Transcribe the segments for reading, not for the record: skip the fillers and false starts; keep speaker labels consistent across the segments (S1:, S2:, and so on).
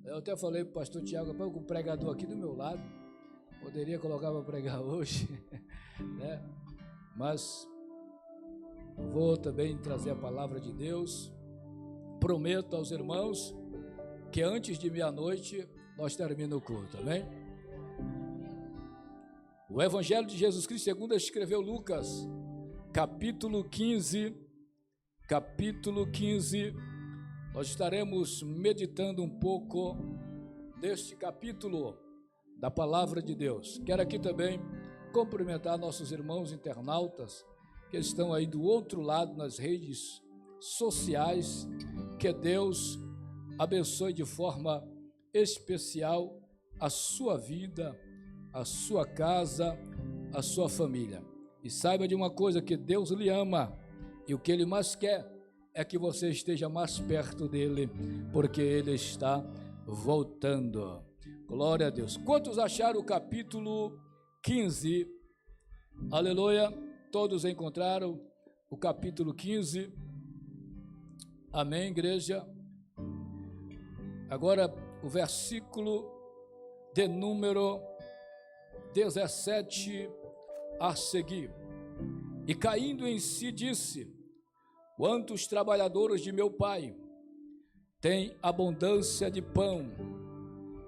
S1: Eu até falei para o pastor Tiago, o pregador aqui do meu lado, poderia colocar para pregar hoje, né? Mas vou também trazer a palavra de Deus. Prometo aos irmãos que antes de meia-noite nós terminamos o culto, amém? O Evangelho de Jesus Cristo segundo escreveu Lucas, capítulo 15, nós estaremos meditando um pouco deste capítulo da palavra de Deus. Quero aqui também cumprimentar nossos irmãos internautas que estão aí do outro lado nas redes sociais. Que Deus abençoe de forma especial a sua vida, a sua casa, a sua família. E saiba de uma coisa, que Deus lhe ama e o que Ele mais quer é que você esteja mais perto dEle, porque Ele está voltando. Glória a Deus. Quantos acharam o capítulo 15? Aleluia. Todos encontraram o capítulo 15? Amém, igreja? Agora, o versículo de número 17 a seguir. E caindo em si disse: quantos trabalhadores de meu pai têm abundância de pão,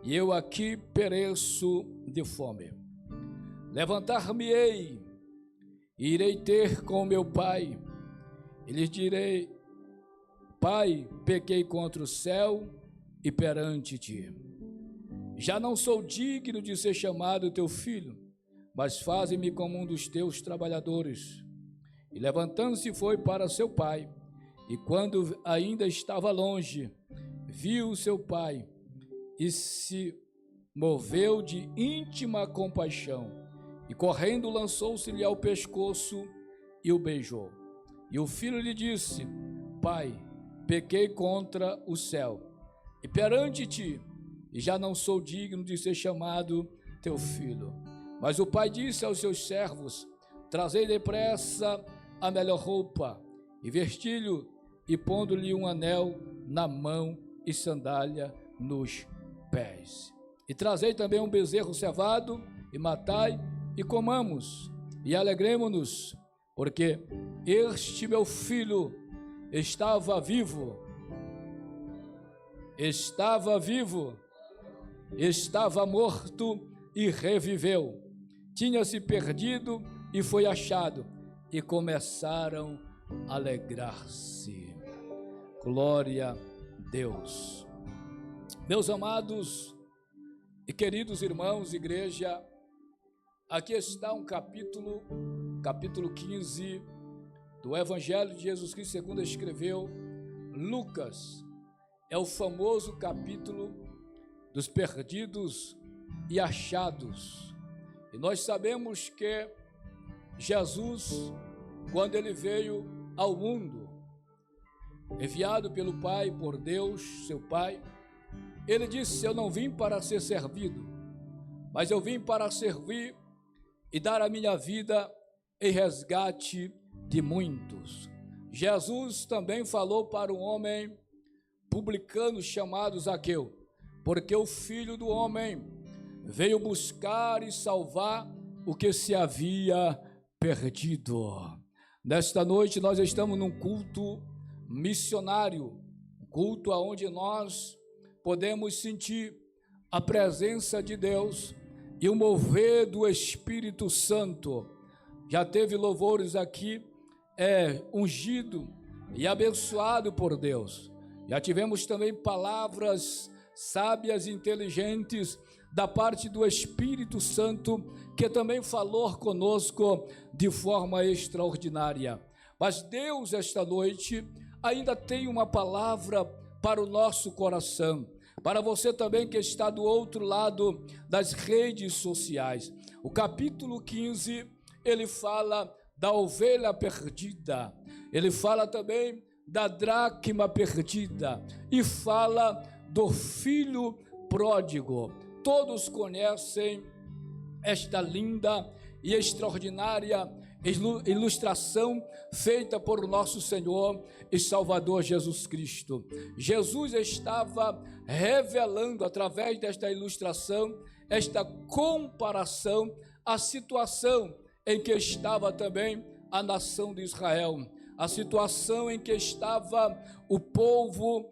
S1: e eu aqui pereço de fome. Levantar-me-ei, e irei ter com meu pai, e lhes direi: Pai, pequei contra o céu e perante ti. Já não sou digno de ser chamado teu filho, mas faze-me como um dos teus trabalhadores. E levantando-se foi para seu pai, e quando ainda estava longe, viu seu pai, e se moveu de íntima compaixão, e correndo lançou-se-lhe ao pescoço e o beijou. E o filho lhe disse: Pai, pequei contra o céu e perante ti, e já não sou digno de ser chamado teu filho. Mas o pai disse aos seus servos: trazei depressa a melhor roupa, e vestilho, e pondo-lhe um anel na mão e sandália nos pés. E trazei também um bezerro cevado, e matai, e comamos, e alegremo-nos, porque este meu filho estava vivo, estava morto e reviveu, tinha se perdido e foi achado, e começaram a alegrar-se. Glória a Deus. Meus amados e queridos irmãos, igreja, aqui está um capítulo 15 do Evangelho de Jesus Cristo segundo escreveu Lucas. É o famoso capítulo dos perdidos e achados. E nós sabemos que Jesus, quando ele veio ao mundo, enviado pelo Pai, por Deus, seu Pai, ele disse: eu não vim para ser servido, mas eu vim para servir e dar a minha vida em resgate de muitos. Jesus também falou para um homem publicano chamado Zaqueu: porque o Filho do Homem veio buscar e salvar o que se havia perdido. Nesta noite nós estamos num culto missionário, um culto onde nós podemos sentir a presença de Deus e o mover do Espírito Santo. Já teve louvores aqui, ungido e abençoado por Deus. Já tivemos também palavras sábias e inteligentes da parte do Espírito Santo, que também falou conosco de forma extraordinária. Mas Deus, esta noite, ainda tem uma palavra para o nosso coração, para você também que está do outro lado das redes sociais. O capítulo 15, ele fala da ovelha perdida, ele fala também da dracma perdida e fala do filho pródigo. Todos conhecem esta linda e extraordinária ilustração feita por nosso Senhor e Salvador Jesus Cristo. Jesus estava revelando através desta ilustração, esta comparação, a situação em que estava também a nação de Israel, a situação em que estava o povo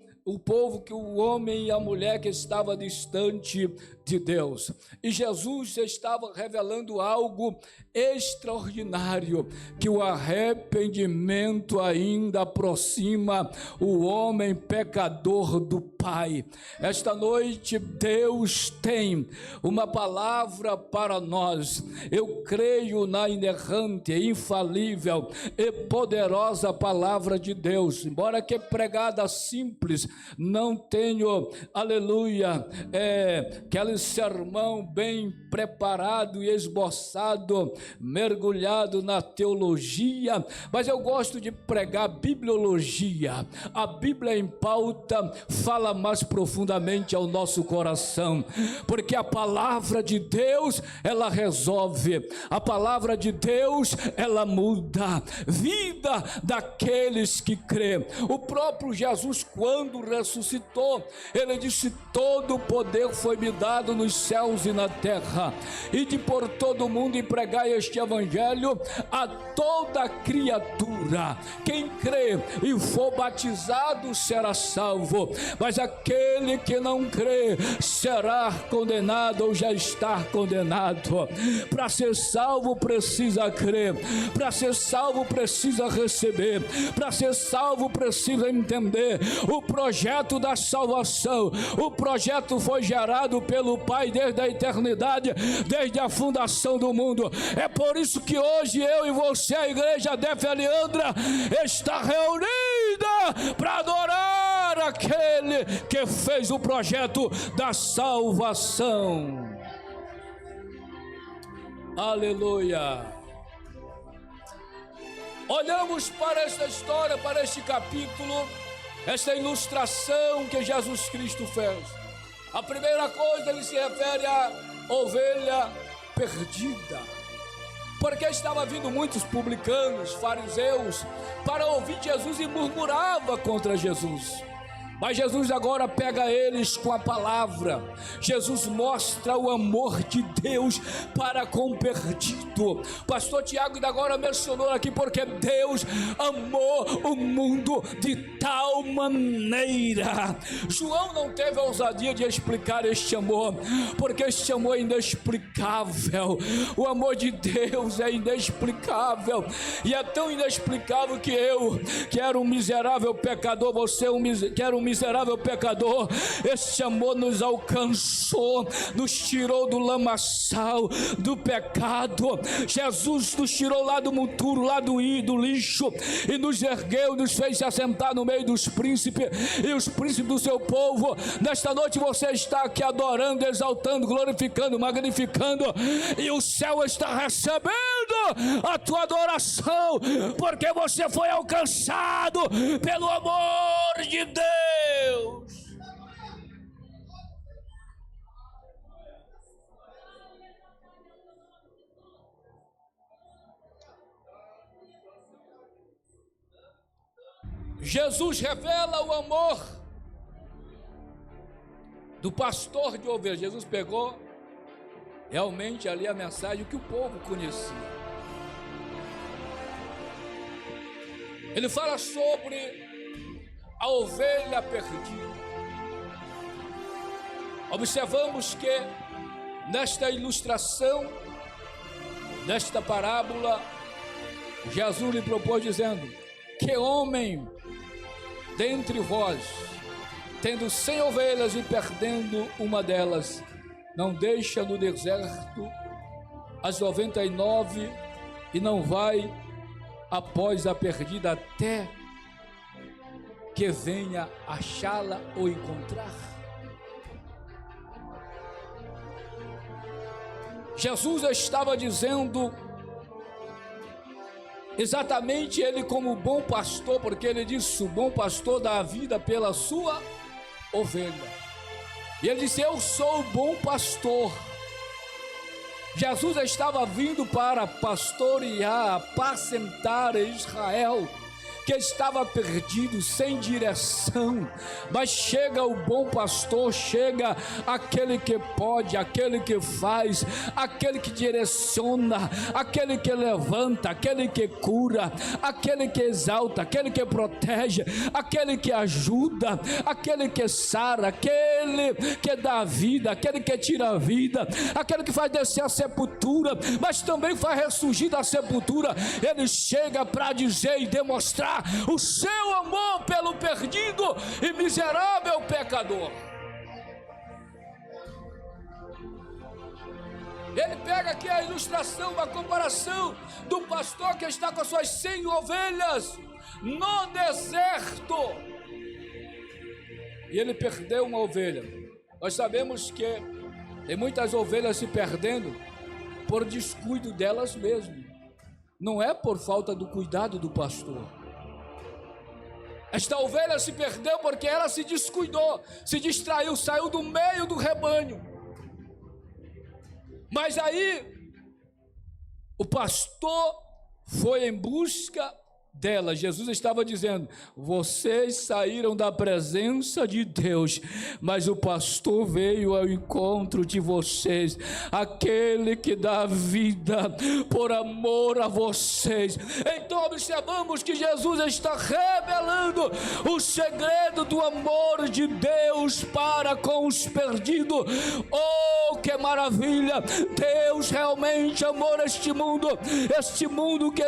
S1: que o homem e a mulher que estava distante de Deus. E Jesus estava revelando algo extraordinário, que o arrependimento ainda aproxima o homem pecador do Pai. Esta noite Deus tem uma palavra para nós. Eu creio na inerrante, infalível e poderosa palavra de Deus, embora que pregada simples, não tenho, aleluia, aquele sermão bem preparado e esboçado, mergulhado na teologia, mas eu gosto de pregar bibliologia. A Bíblia em pauta fala mais profundamente ao nosso coração, porque a palavra de Deus, ela resolve, a palavra de Deus, ela muda a vida daqueles que crêem. O próprio Jesus, quando ressuscitou, ele disse: todo o poder foi me dado nos céus e na terra, e de por todo o mundo e pregar este evangelho a toda criatura. Quem crê e for batizado será salvo, mas aquele que não crê será condenado ou já está condenado. Para ser salvo precisa crer, para ser salvo precisa receber, para ser salvo precisa entender o projeto da salvação. O projeto foi gerado pelo Pai desde a eternidade, desde a fundação do mundo. É por isso que hoje eu e você, a igreja Def Eliandra, está reunida para adorar aquele que fez o projeto da salvação. Aleluia. Olhamos para esta história, para este capítulo, esta ilustração que Jesus Cristo fez. A primeira coisa, ele se refere à ovelha perdida, porque estava vindo muitos publicanos, fariseus, para ouvir Jesus e murmurava contra Jesus. Mas Jesus agora pega eles com a palavra. Jesus mostra o amor de Deus para com o perdido. Pastor Tiago ainda agora mencionou aqui, porque Deus amou o mundo de tal maneira. João não teve a ousadia de explicar este amor, porque este amor é inexplicável. O amor de Deus é inexplicável, e é tão inexplicável que eu, que era um miserável pecador, você que era um miserável pecador, este amor nos alcançou, nos tirou do lamaçal do pecado. Jesus nos tirou lá do monturo, lá do lixo, e nos ergueu, nos fez se assentar no meio dos príncipes e os príncipes do seu povo. Nesta noite você está aqui adorando, exaltando, glorificando, magnificando, e o céu está recebendo a tua adoração, porque você foi alcançado pelo amor de Deus. Jesus revela o amor do pastor de ovelhas. Jesus pegou realmente ali a mensagem que o povo conhecia. Ele fala sobre a ovelha perdida. Observamos que nesta ilustração, nesta parábola, Jesus lhe propôs dizendo: que homem dentre vós, tendo 100 ovelhas e perdendo uma delas, não deixa no deserto as 99 e não vai após a perdida até que venha achá-la ou encontrar? Jesus estava dizendo exatamente, ele como bom pastor, porque ele disse: o bom pastor dá a vida pela sua ovelha. E ele disse: eu sou o bom pastor. Jesus estava vindo para pastorear, apacentar Israel, que estava perdido, sem direção. Mas chega o bom pastor, chega aquele que pode, aquele que faz, aquele que direciona, aquele que levanta, aquele que cura, aquele que exalta, aquele que protege, aquele que ajuda, aquele que sara, aquele que dá vida, aquele que tira a vida, aquele que faz descer a sepultura, mas também faz ressurgir da sepultura. Ele chega para dizer e demonstrar o seu amor pelo perdido e miserável pecador. Ele pega aqui a ilustração, uma comparação do pastor que está com as suas 100 ovelhas no deserto, e ele perdeu uma ovelha. Nós sabemos que tem muitas ovelhas se perdendo por descuido delas mesmas, não é por falta do cuidado do pastor. Esta ovelha se perdeu porque ela se descuidou, se distraiu, saiu do meio do rebanho. Mas aí o pastor foi em busca dela. Jesus estava dizendo: vocês saíram da presença de Deus, mas o pastor veio ao encontro de vocês, aquele que dá vida por amor a vocês. Então observamos que Jesus está revelando o segredo do amor de Deus para com os perdidos. Oh, que maravilha! Deus realmente amou este mundo que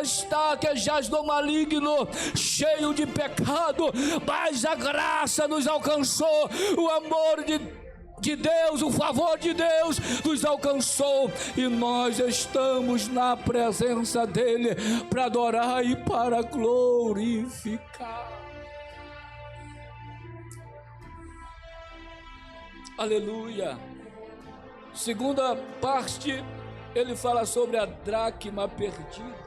S1: jaz no maligno, cheio de pecado, mas a graça nos alcançou, o amor de Deus, o favor de Deus nos alcançou, e nós estamos na presença dele para adorar e para glorificar. Aleluia. Segunda parte, ele fala sobre a dracma perdida,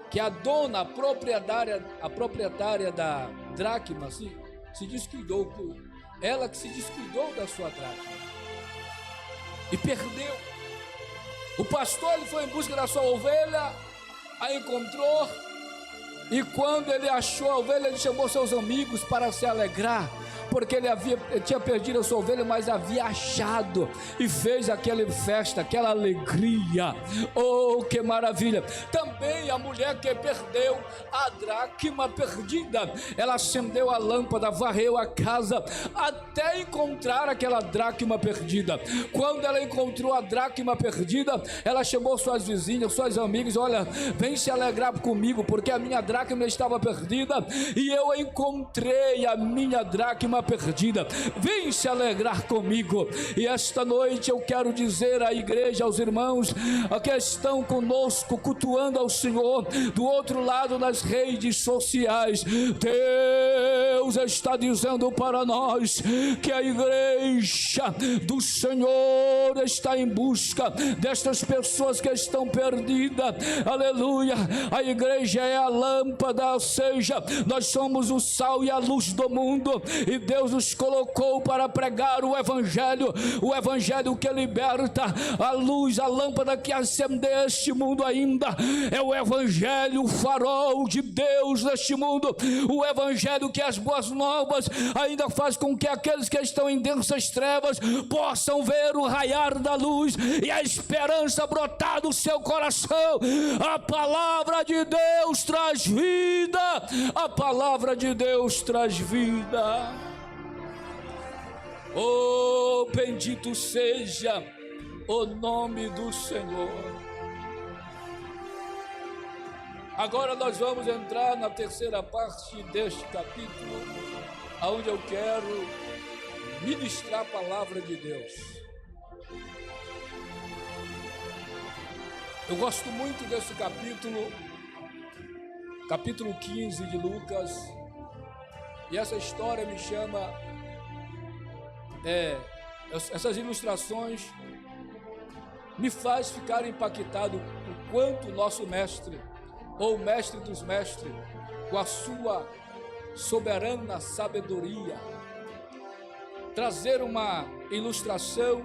S1: que a dona, a proprietária da dracma se descuidou, ela que se descuidou da sua dracma e perdeu. O pastor, ele foi em busca da sua ovelha, a encontrou, e quando ele achou a ovelha, ele chamou seus amigos para se alegrar, porque ele tinha perdido a sua ovelha, mas havia achado, e fez aquela festa, aquela alegria. Oh, que maravilha! Também a mulher que perdeu a dracma perdida, ela acendeu a lâmpada, varreu a casa até encontrar aquela dracma perdida. Quando ela encontrou a dracma perdida, ela chamou suas vizinhas, suas amigas: olha, vem se alegrar comigo, porque a minha dracma estava perdida e eu encontrei a minha dracma perdida. Vem se alegrar comigo. E esta noite eu quero dizer à igreja, aos irmãos que estão conosco cultuando ao Senhor do outro lado nas redes sociais, Deus está dizendo para nós que a igreja do Senhor está em busca destas pessoas que estão perdidas. Aleluia. A igreja é a lâmpada, ou seja, nós somos o sal e a luz do mundo, e Deus nos colocou para pregar o evangelho que liberta, a luz, a lâmpada que acende este mundo ainda, é o evangelho, o farol de Deus neste mundo, o evangelho que as boas novas ainda faz com que aqueles que estão em densas trevas possam ver o raiar da luz e a esperança brotar do seu coração. A palavra de Deus traz vida, a palavra de Deus traz vida. Oh, bendito seja o nome do Senhor. Agora nós vamos entrar na terceira parte deste capítulo, onde eu quero ministrar a palavra de Deus. Eu gosto muito desse capítulo 15 de Lucas, e essa história me chama, essas ilustrações me faz ficar impactado o quanto o nosso mestre, ou o mestre dos mestres, com a sua soberana sabedoria, trazer uma ilustração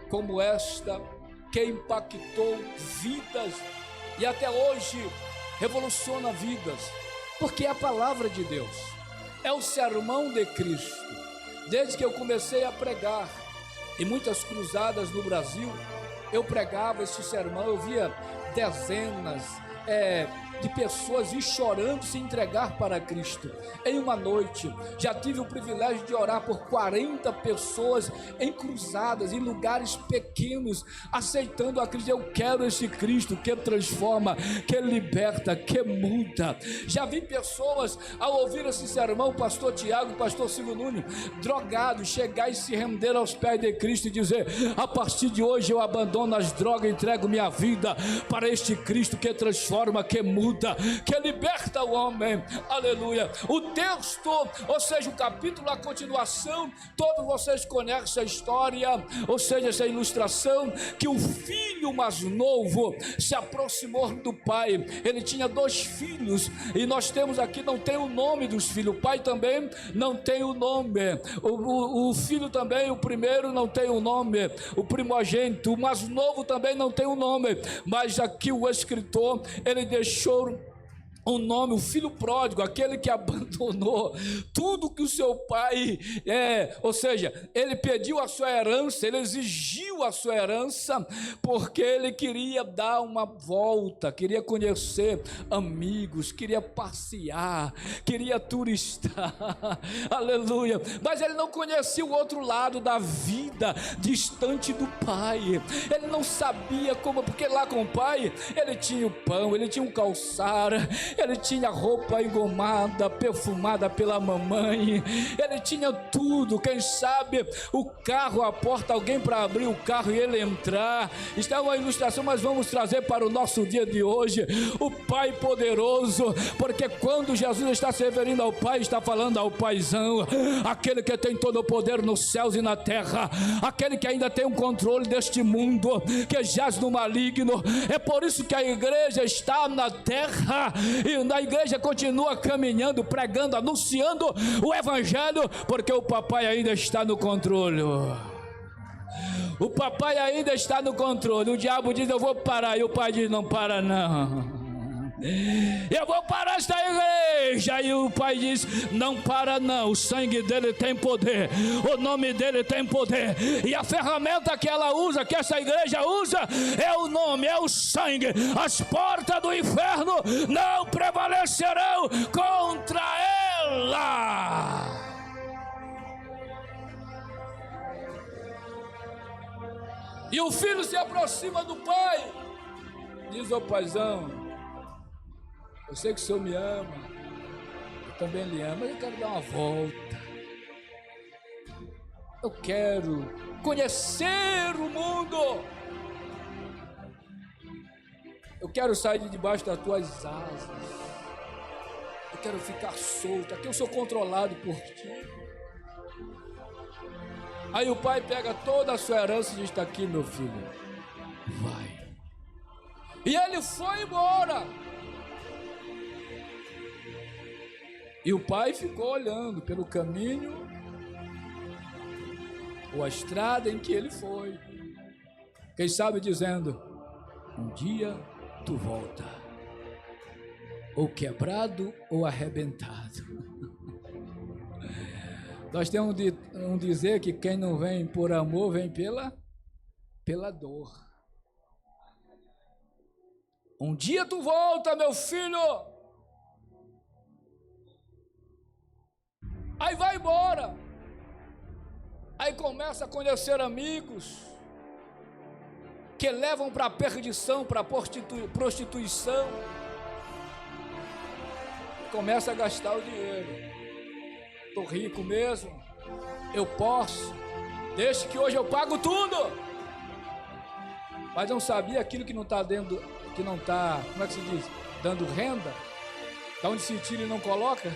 S1: como esta, que impactou vidas e até hoje revoluciona vidas, porque é a palavra de Deus, é o sermão de Cristo. Desde que eu comecei a pregar em muitas cruzadas no Brasil, eu pregava esse sermão, eu via dezenas de pessoas ir chorando, se entregar para Cristo. Em uma noite, já tive o privilégio de orar por 40 pessoas em cruzadas, em lugares pequenos, aceitando a Cristo. Eu quero esse Cristo que transforma, que liberta, que muda. Já vi pessoas, ao ouvir esse sermão, o pastor Tiago, o pastor Silvio Nunes, drogados, chegar e se render aos pés de Cristo e dizer: a partir de hoje eu abandono as drogas, entrego minha vida para este Cristo que transforma, que muda, que liberta o homem. Aleluia. O texto, ou seja, o capítulo, a continuação, todos vocês conhecem a história, ou seja, essa ilustração, que o filho mais novo se aproximou do pai. Ele tinha 2 filhos, e nós temos aqui, não tem o nome dos filhos, o pai também não tem o nome, o filho também, o primeiro não tem o nome, o primogênito, o mais novo também não tem o nome, mas aqui o escritor, ele deixou o nome, o filho pródigo, aquele que abandonou tudo que o seu pai ou seja, ele pediu a sua herança, ele exigiu a sua herança, porque ele queria dar uma volta, queria conhecer amigos, queria passear, queria turistar, aleluia, mas ele não conhecia o outro lado da vida, distante do pai, ele não sabia como, porque lá com o pai, ele tinha o pão, ele tinha um calçar, ele tinha roupa engomada, perfumada pela mamãe, ele tinha tudo, quem sabe o carro, a porta, alguém para abrir o carro e ele entrar. Está uma ilustração, mas vamos trazer para o nosso dia de hoje, o Pai poderoso, porque quando Jesus está se referindo ao Pai, está falando ao Paizão, aquele que tem todo o poder nos céus e na terra, aquele que ainda tem o controle deste mundo, que jaz no maligno. É por isso que a igreja está na terra, e a igreja continua caminhando, pregando, anunciando o evangelho, porque o papai ainda está no controle. O papai ainda está no controle. O diabo diz: eu vou parar, e o pai diz: não para não, eu vou parar esta igreja. E o pai diz: não para não, o sangue dele tem poder, o nome dele tem poder, e a ferramenta que ela usa, que essa igreja usa, é o nome, é o sangue. As portas do inferno não prevalecerão contra ela. E o filho se aproxima do pai, diz ao paizão: eu sei que o senhor me ama, eu também lhe amo, mas eu quero dar uma volta, eu quero conhecer o mundo, eu quero sair de debaixo das tuas asas, eu quero ficar solto, aqui eu sou controlado por ti. Aí o pai pega toda a sua herança e diz: está aqui, meu filho, vai. E ele foi embora. E o pai ficou olhando pelo caminho, ou a estrada em que ele foi, quem sabe dizendo: um dia tu volta, ou quebrado ou arrebentado. Nós temos um dizer que quem não vem por amor, vem pela dor. Um dia tu volta, meu filho. Aí vai embora. Aí começa a conhecer amigos que levam para a perdição, para a prostituição. Começa a gastar o dinheiro. Estou rico mesmo, eu posso, deixa que hoje eu pago tudo. Mas não sabia aquilo que não está dentro, que não está, como é que se diz? Dando renda, da onde se tira e não coloca.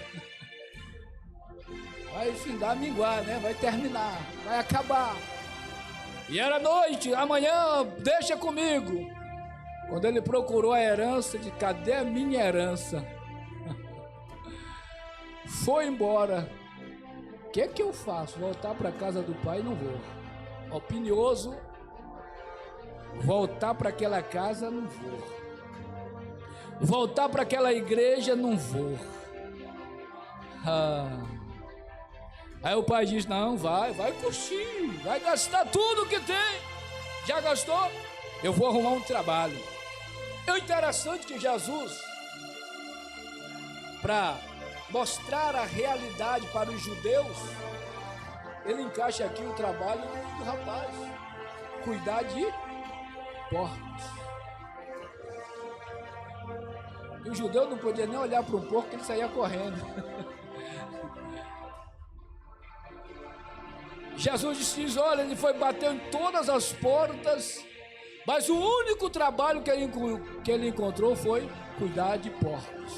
S1: Vai findar, minguar, né? Vai terminar, vai acabar. E era noite, amanhã deixa comigo. Quando ele procurou a herança, de cadê a minha herança? Foi embora. O que eu faço? Voltar para a casa do pai? Não vou. Opinioso, voltar para aquela casa? Não vou. Voltar para aquela igreja? Não vou. Aí o pai diz: não, vai curtir, vai gastar tudo que tem. Já gastou? Eu vou arrumar um trabalho. É interessante que Jesus, para mostrar a realidade para os judeus, ele encaixa aqui o trabalho do rapaz: cuidar de porcos. E o judeu não podia nem olhar para um porco, que ele saía correndo. Jesus diz: olha, ele foi bater em todas as portas, mas o único trabalho que ele encontrou foi cuidar de porcos,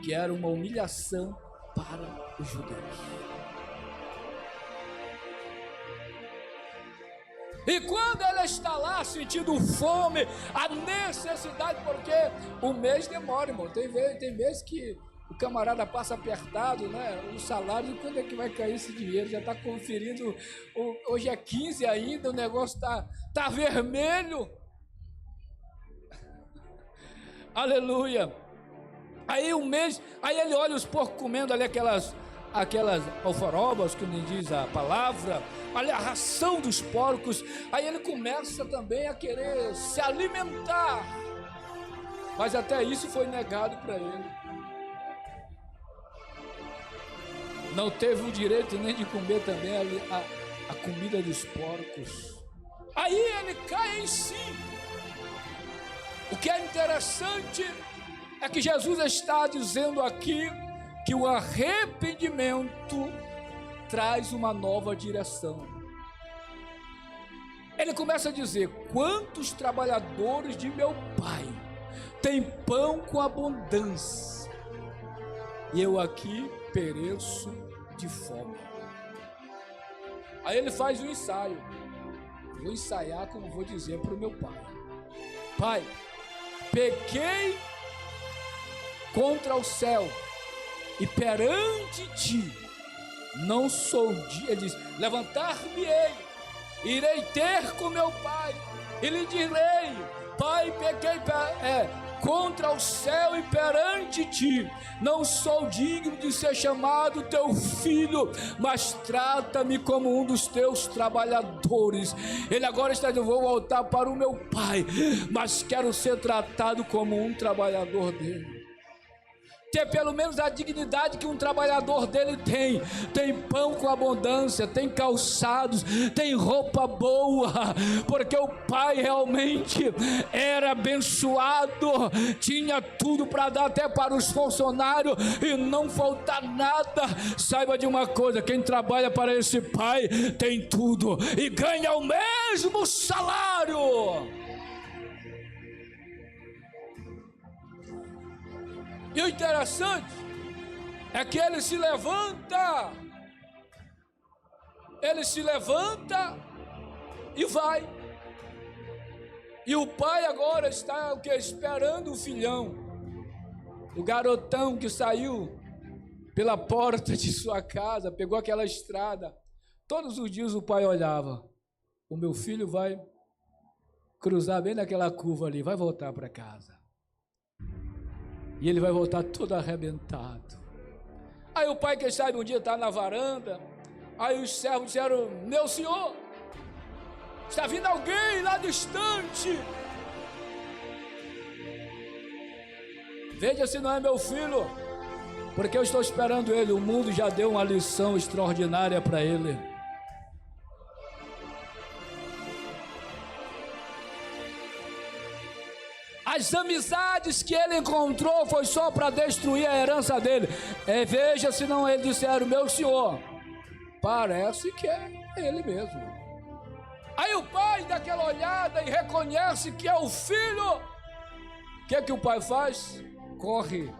S1: que era uma humilhação para os judeus. E quando ele está lá sentindo fome, a necessidade, porque o mês demora, irmão. Tem mês que o camarada passa apertado, né? O salário, quando é que vai cair esse dinheiro? Já está conferindo, hoje é 15 ainda, o negócio tá vermelho. Aleluia. Aí aí ele olha os porcos comendo ali aquelas alfarrobas, que nem diz a palavra, ali a ração dos porcos. Aí ele começa também a querer se alimentar, mas até isso foi negado para ele. Não teve o direito nem de comer também a comida dos porcos. Aí ele cai em si. O que é interessante é que Jesus está dizendo aqui que o arrependimento traz uma nova direção. Ele começa a dizer: quantos trabalhadores de meu pai têm pão com abundância, e eu aqui pereço de fome. Aí ele faz um ensaio. Vou ensaiar como vou dizer para o meu pai: pai, pequei contra o céu e perante ti não sou digno. Ele diz: levantar-me-ei, irei ter com meu pai e lhe direi: pai, pequei contra o céu e perante ti não sou digno de ser chamado teu filho, mas trata-me como um dos teus trabalhadores. Ele agora está dizendo: vou voltar para o meu pai, mas quero ser tratado como um trabalhador dele, ter pelo menos a dignidade que um trabalhador dele tem. Tem pão com abundância, tem calçados, tem roupa boa, porque o pai realmente era abençoado, tinha tudo para dar até para os funcionários e não faltar nada. Saiba de uma coisa: quem trabalha para esse pai tem tudo e ganha o mesmo salário. E o interessante é que ele se levanta e vai. E o pai agora está esperando o filhão, o garotão que saiu pela porta de sua casa, pegou aquela estrada. Todos os dias o pai olhava: o meu filho vai cruzar bem naquela curva ali, vai voltar para casa. E ele vai voltar todo arrebentado. Aí o pai, quem sabe, um dia está na varanda. Aí os servos disseram: meu senhor, está vindo alguém lá distante. Veja se não é meu filho, porque eu estou esperando ele. O mundo já deu uma lição extraordinária para ele. As amizades que ele encontrou foi só para destruir a herança dele. Veja se não eles disseram: meu senhor, parece que é ele mesmo. Aí o pai dá aquela olhada e reconhece que é o filho. O que é que o pai faz? Corre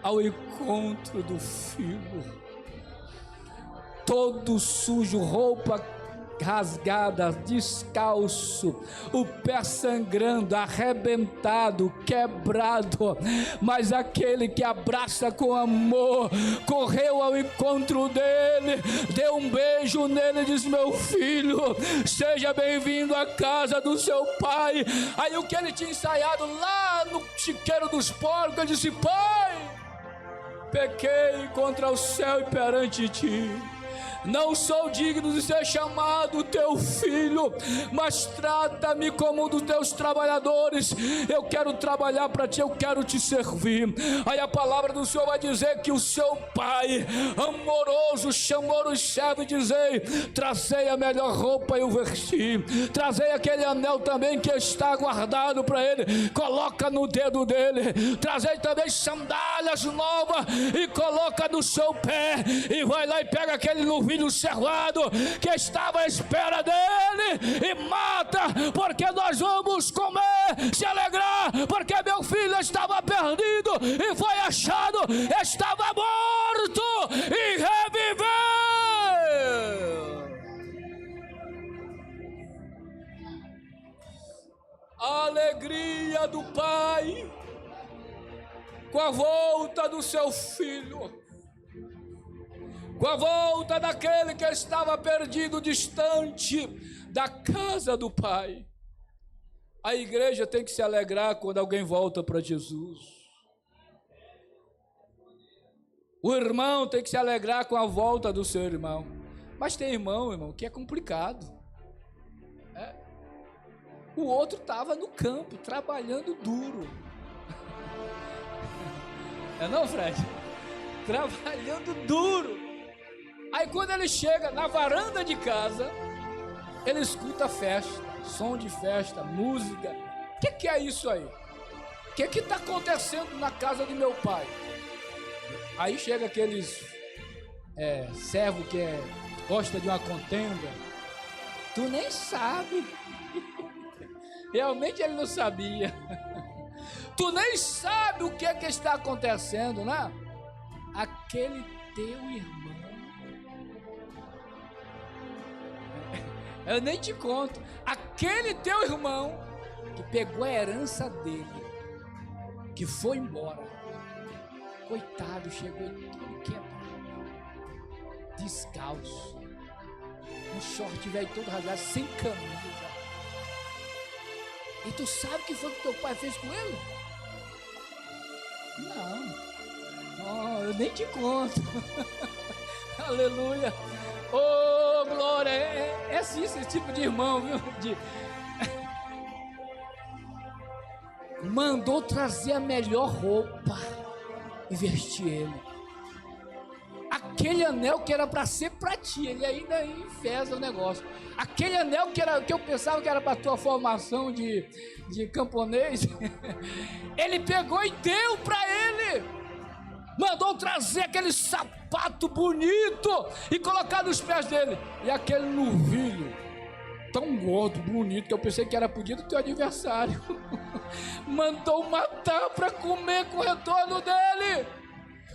S1: ao encontro do filho, todo sujo, roupa rasgada, descalço, o pé sangrando, arrebentado, quebrado, mas aquele que abraça com amor, correu ao encontro dele, deu um beijo nele e diz: meu filho, seja bem-vindo à casa do seu pai. Aí o que ele tinha ensaiado lá no chiqueiro dos porcos, ele disse: pai, pequei contra o céu e perante ti, não sou digno de ser chamado teu filho, mas trata-me como um dos teus trabalhadores. Eu quero trabalhar para ti, eu quero te servir. Aí a palavra do Senhor vai dizer que o seu pai amoroso chamou os servos e dizei: trazei a melhor roupa e o vestir, trazei aquele anel também que está guardado para ele, coloca no dedo dele, trazei também sandálias novas e coloca no seu pé, e vai lá e pega aquele novilho cerrado que estava à espera dele e mata, porque nós vamos comer, se alegrar, porque meu filho estava perdido e foi achado, estava morto e reviveu. A alegria do pai com a volta do seu filho, com a volta daquele que estava perdido, distante da casa do pai. A igreja tem que se alegrar quando alguém volta para Jesus. O irmão tem que se alegrar com a volta do seu irmão. Mas tem irmão, que é complicado. O outro estava no campo, trabalhando duro. Não, Fred? Trabalhando duro. Aí quando ele chega na varanda de casa, ele escuta festa, som de festa, música. O que é isso aí? O que está acontecendo na casa de meu pai? Aí chega aqueles servo que gosta de uma contenda. Tu nem sabe. Realmente ele não sabia. Tu nem sabe o que está acontecendo, né? Aquele teu irmão, eu nem te conto, aquele teu irmão que pegou a herança dele, que foi embora, coitado, chegou tudo quebrado, descalço, um short velho todo rasgado, sem camisa. E tu sabe o que foi que teu pai fez com ele? Não, eu nem te conto. Aleluia. Oh, glória, é assim, esse tipo de irmão, viu? Mandou trazer a melhor roupa e vestir ele. Aquele anel que era para ser para ti, ele ainda enfesa o negócio. Aquele anel que eu pensava que era para tua formação de camponês, ele pegou e deu para ele. Mandou trazer aquele sapato bonito e colocar nos pés dele. E aquele novilho, tão gordo, bonito, que eu pensei que era pro dia do teu aniversário. Mandou matar para comer com o retorno dele.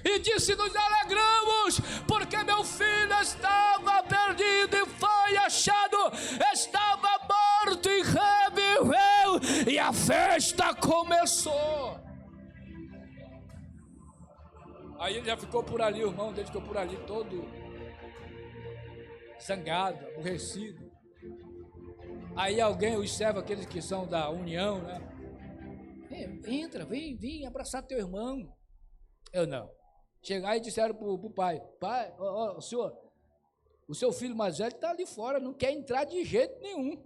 S1: E disse: nos alegramos, porque meu filho estava perdido e foi achado, estava morto e reviveu. E a festa começou. Aí ele já ficou por ali, o irmão dele ficou por ali todo zangado, aborrecido. Aí alguém, os servos, aqueles que são da união, né? Entra, vem abraçar teu irmão. Eu não. Chegaram e disseram pro pai: pai, senhor, o seu filho mais velho está ali fora, não quer entrar de jeito nenhum.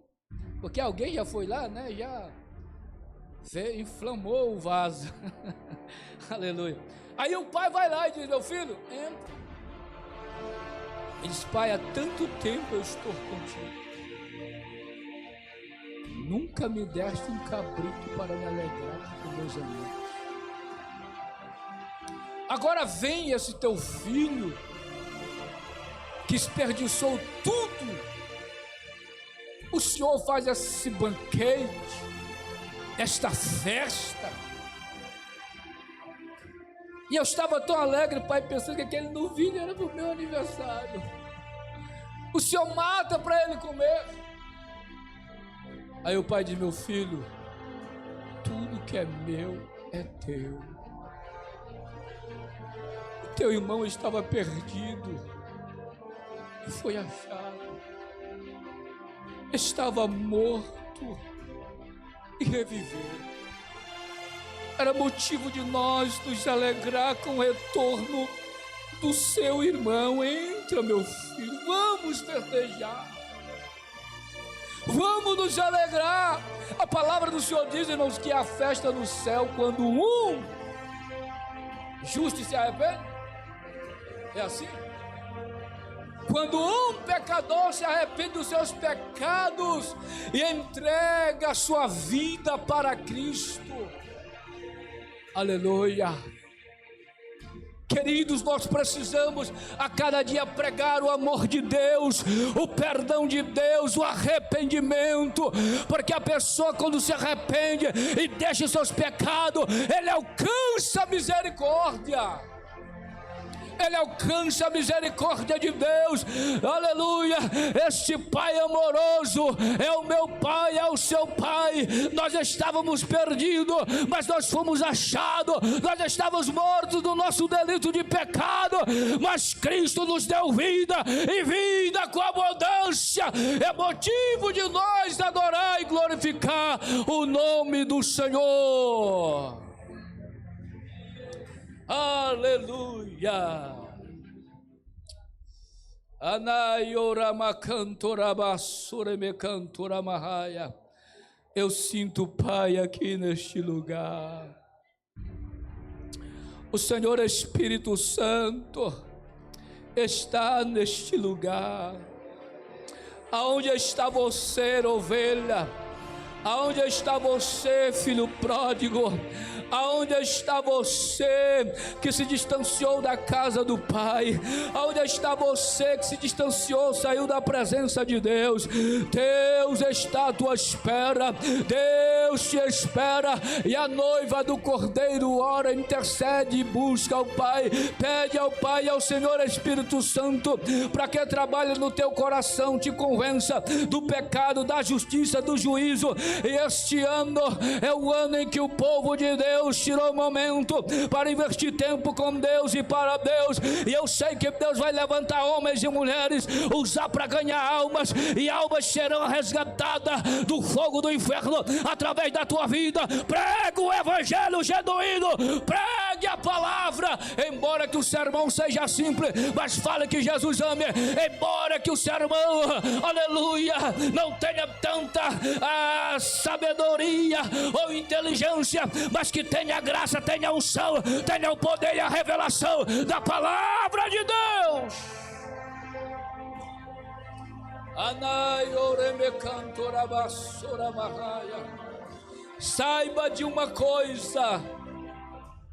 S1: Porque alguém já foi lá, né? Já inflamou o vaso. Aleluia. Aí o pai vai lá e diz: meu filho, entra. Ele diz: pai, há tanto tempo eu estou contigo, nunca me deste um cabrito para me alegrar com meus amigos. Agora vem esse teu filho que desperdiçou tudo. O Senhor faz esse banquete, esta festa. E eu estava tão alegre, pai, pensando que aquele novilho era para o meu aniversário. O Senhor mata para ele comer. Aí o pai diz: meu filho, tudo que é meu é teu. O teu irmão estava perdido e foi achado. Estava morto e reviveu. Era motivo de nós nos alegrar com o retorno do seu irmão. Entra, meu filho, vamos festejar, vamos nos alegrar. A palavra do Senhor diz, irmãos, que há festa no céu quando um justo se arrepende. É assim? Quando um pecador se arrepende dos seus pecados e entrega a sua vida para Cristo. Aleluia. Queridos, nós precisamos a cada dia pregar o amor de Deus, o perdão de Deus, o arrependimento, porque a pessoa, quando se arrepende e deixa os seus pecados, ele alcança a misericórdia. Ele alcança a misericórdia de Deus. Aleluia. Este Pai amoroso é o meu Pai, é o seu Pai. Nós estávamos perdidos, mas nós fomos achados. Nós estávamos mortos do nosso delito de pecado, mas Cristo nos deu vida, e vida com abundância. É motivo de nós adorar e glorificar o nome do Senhor. Aleluia. Eu sinto o Pai aqui neste lugar. O Senhor Espírito Santo está neste lugar. Aonde está você, ovelha? Aonde está você, filho pródigo? Aonde está você que se distanciou da casa do Pai? Aonde está você que se distanciou, saiu da presença de Deus? Deus está à tua espera, Deus te espera, e a noiva do Cordeiro ora, intercede e busca ao Pai. Pede ao Pai e ao Senhor Espírito Santo para que trabalhe no teu coração, te convença do pecado, da justiça, do juízo. E este ano é o ano em que o povo de Deus tirou o momento para investir tempo com Deus e para Deus. E eu sei que Deus vai levantar homens e mulheres, usar para ganhar almas, e almas serão resgatadas do fogo do inferno através da tua vida. Prega o evangelho genuíno, pregue a palavra, embora que o sermão seja simples, mas fale que Jesus ama. Embora que o sermão, aleluia, não tenha tanta sabedoria ou inteligência, mas que tenha graça, tenha unção, tenha o poder e a revelação da palavra de Deus. Saiba de uma coisa,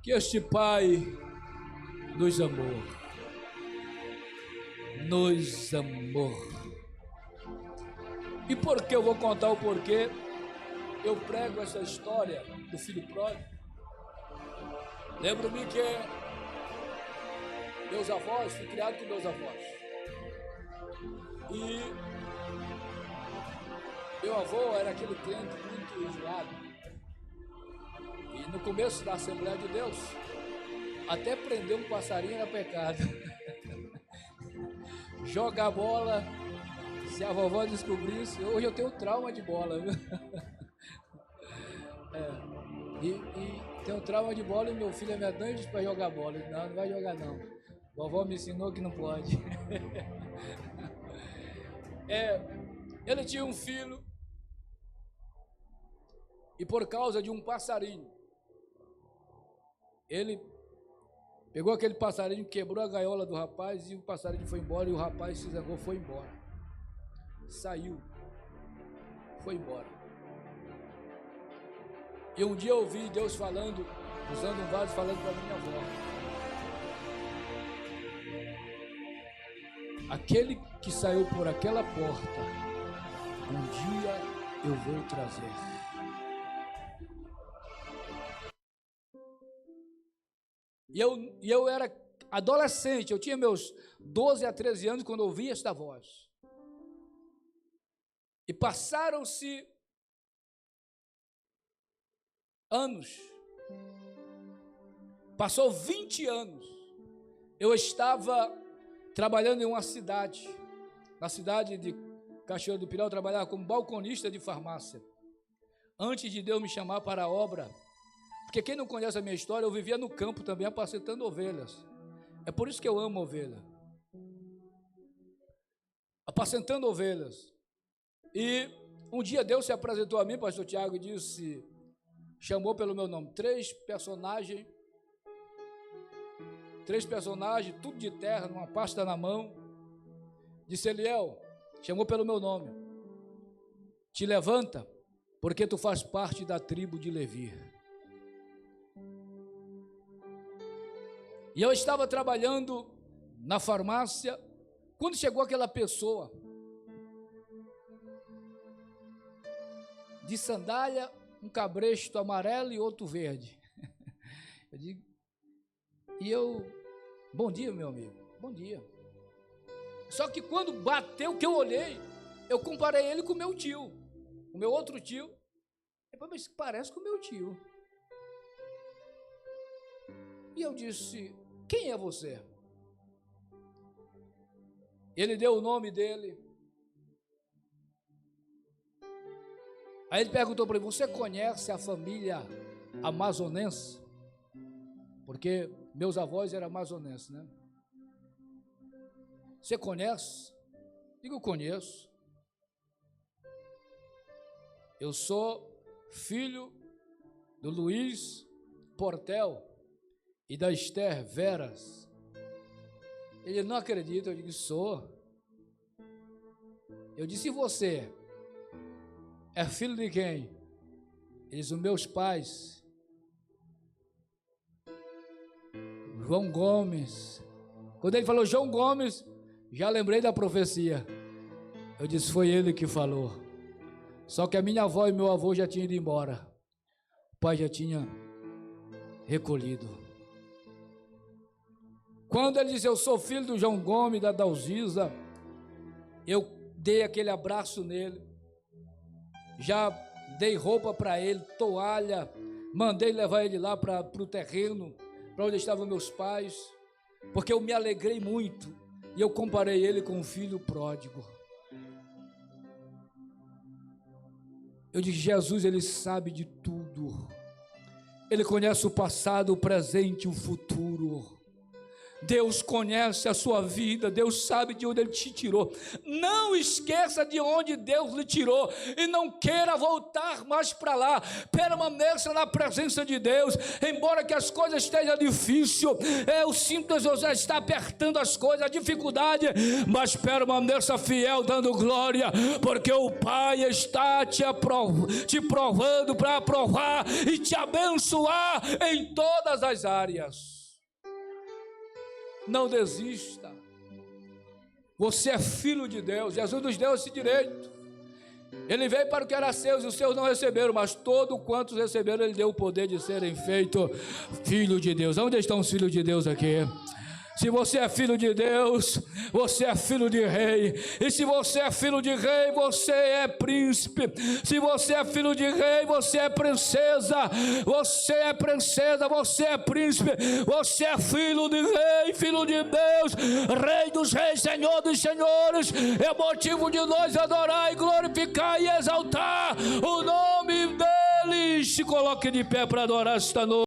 S1: que este Pai nos amou. Nos amou. E por que eu vou contar o porquê eu prego essa história do filho pródigo? Lembro-me que meus avós, fui criado com meus avós, e meu avô era aquele crente muito enjoado, e no começo da Assembleia de Deus, até prender um passarinho era pecado. Jogar bola, se a vovó descobrisse, hoje eu tenho trauma de bola, viu? E tenho trauma de bola, e meu filho é medonho para jogar bola. Não, não vai jogar não. Vovó me ensinou que não pode. Ele tinha um filho, e por causa de um passarinho, ele pegou aquele passarinho, quebrou a gaiola do rapaz, e o passarinho foi embora, e o rapaz se zangou, foi embora. Saiu, foi embora. E um dia eu ouvi Deus falando, usando um vaso, falando para minha avó: aquele que saiu por aquela porta, um dia eu vou trazer. E eu era adolescente, eu tinha meus 12 a 13 anos quando eu ouvi esta voz. E passaram-se anos. Passou 20 anos. Eu estava trabalhando em uma cidade, na cidade de Cachoeira do Pirau. Eu trabalhava como balconista de farmácia. Antes de Deus me chamar para a obra, porque quem não conhece a minha história, eu vivia no campo também, apacentando ovelhas. É por isso que eu amo ovelha. Apacentando ovelhas. E um dia Deus se apresentou a mim, pastor Tiago, e disse, chamou pelo meu nome, três personagens, tudo de terra, numa pasta na mão. Disse, Eliel, chamou pelo meu nome, te levanta, porque tu faz parte da tribo de Levi. E eu estava trabalhando na farmácia, quando chegou aquela pessoa, de sandália, um cabresto amarelo e outro verde. Eu digo, bom dia, meu amigo, bom dia. Só que quando bateu, que eu olhei, eu comparei ele com o meu tio, o meu outro tio. Mas parece com o meu tio. E eu disse, quem é você? Ele deu o nome dele. Aí ele perguntou para mim, você conhece a família amazonense? Porque meus avós eram amazonenses, né? Você conhece? Digo, conheço. Eu sou filho do Luiz Portel e da Esther Veras. Ele não acredita, eu digo, sou. Eu disse, e você? É filho de quem? Ele disse, os meus pais. João Gomes. Quando ele falou João Gomes, já lembrei da profecia. Eu disse, foi ele que falou. Só que a minha avó e meu avô já tinham ido embora. O pai já tinha recolhido. Quando ele disse, eu sou filho do João Gomes, da Dalgisa, eu dei aquele abraço nele. Já dei roupa para ele, toalha, mandei levar ele lá para o terreno, para onde estavam meus pais, porque eu me alegrei muito, e eu comparei ele com um filho pródigo. Eu disse, Jesus, ele sabe de tudo, ele conhece o passado, o presente e o futuro. Deus conhece a sua vida, Deus sabe de onde Ele te tirou. Não esqueça de onde Deus lhe tirou e não queira voltar mais para lá. Permaneça na presença de Deus, embora que as coisas estejam difíceis, o simples já está apertando as coisas, a dificuldade, mas permaneça fiel, dando glória, porque o Pai está te provando para aprovar e te abençoar em todas as áreas. Não desista. Você é filho de Deus. Jesus nos deu esse direito. Ele veio para o que era seus e os seus não receberam, mas todo quantos receberam, Ele deu o poder de serem feitos filho de Deus. Onde estão os filhos de Deus aqui? Se você é filho de Deus, você é filho de rei. E se você é filho de rei, você é príncipe. Se você é filho de rei, você é princesa. Você é princesa, você é príncipe. Você é filho de rei, filho de Deus, Rei dos reis, Senhor dos senhores. É motivo de nós adorar e glorificar e exaltar o nome dele. Se coloque de pé para adorar esta noite.